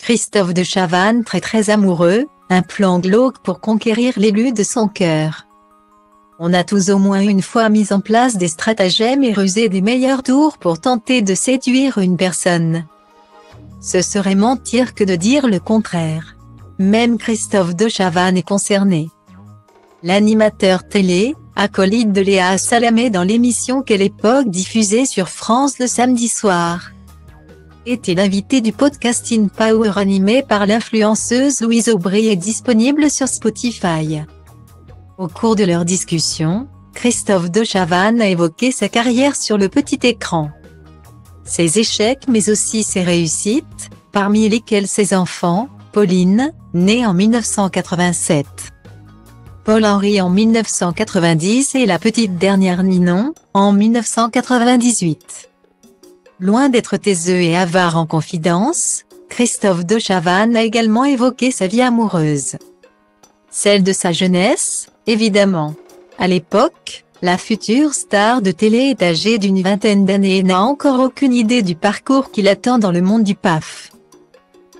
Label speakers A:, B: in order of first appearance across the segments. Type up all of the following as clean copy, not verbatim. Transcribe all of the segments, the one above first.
A: Christophe de Chavannes très amoureux, un plan glauque pour conquérir l'élu de son cœur. On a tous au moins une fois mis en place des stratagèmes et rusé des meilleurs tours pour tenter de séduire une personne. Ce serait mentir que de dire le contraire. Même Christophe de Chavannes est concerné. L'animateur télé, acolyte de Léa Salamé dans l'émission Quelle époque diffusée sur France le samedi soir, était l'invité du podcasting Power animé par l'influenceuse Louise Aubry et disponible sur Spotify. Au cours de leur discussion, Christophe de Chavannes a évoqué sa carrière sur le petit écran. Ses échecs mais aussi ses réussites, parmi lesquels ses enfants, Pauline, née en 1987. Paul-Henri en 1990 et la petite dernière Ninon, en 1998. Loin d'être taiseux et avare en confidence, Christophe de Chavannes a également évoqué sa vie amoureuse. Celle de sa jeunesse, évidemment. À l'époque, la future star de télé est âgée d'une vingtaine d'années et n'a encore aucune idée du parcours qui l'attend dans le monde du PAF.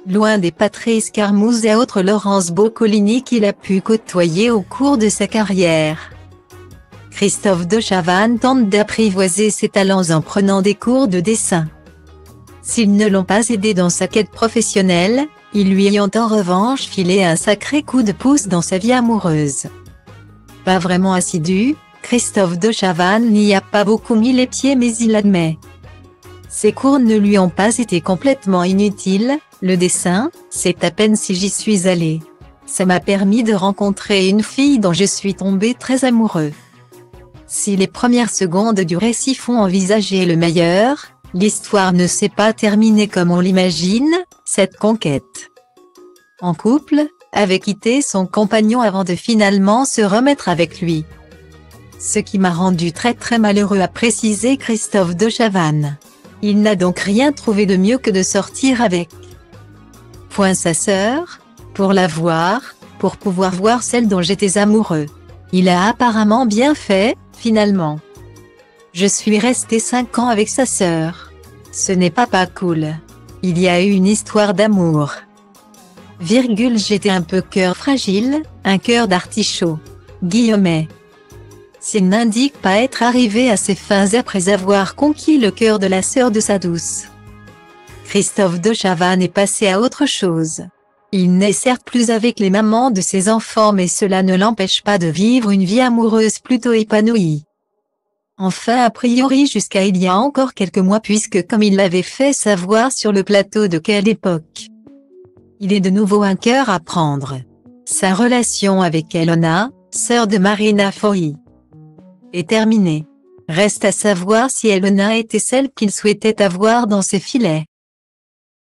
A: Loin des Patrice Carmouze et autres Laurence Boccolini qu'il a pu côtoyer au cours de sa carrière. Christophe de Chavannes tente d'apprivoiser ses talents en prenant des cours de dessin. S'ils ne l'ont pas aidé dans sa quête professionnelle, ils lui ont en revanche filé un sacré coup de pouce dans sa vie amoureuse. Pas vraiment assidu, Christophe de Chavannes n'y a pas beaucoup mis les pieds mais il admet. Ces cours ne lui ont pas été complètement inutiles, le dessin, c'est à peine si j'y suis allé. Ça m'a permis de rencontrer une fille dont je suis tombé très amoureux. Si les premières secondes du récit font envisager le meilleur, l'histoire ne s'est pas terminée comme on l'imagine, cette conquête. En couple, avait quitté son compagnon avant de finalement se remettre avec lui. Ce qui m'a rendu très malheureux, a précisé Christophe de Chavannes. Il n'a donc rien trouvé de mieux que de sortir avec sa sœur, pour la voir, pour pouvoir voir celle dont j'étais amoureux. Il a apparemment bien fait, finalement. Je suis resté 5 ans avec sa sœur. Ce n'est pas cool. Il y a eu une histoire d'amour. J'étais un peu cœur fragile, un cœur d'artichaut. Guillemets. S'il n'indique pas être arrivé à ses fins après avoir conquis le cœur de la sœur de sa douce. Christophe de Chavannes est passé à autre chose. Il n'est certes plus avec les mamans de ses enfants mais cela ne l'empêche pas de vivre une vie amoureuse plutôt épanouie. Enfin a priori jusqu'à il y a encore quelques mois puisque comme il l'avait fait savoir sur le plateau de Quelle époque, il est de nouveau un cœur à prendre. Sa relation avec Elona, sœur de Marina Foï, est terminée. Reste à savoir si Elona était celle qu'il souhaitait avoir dans ses filets.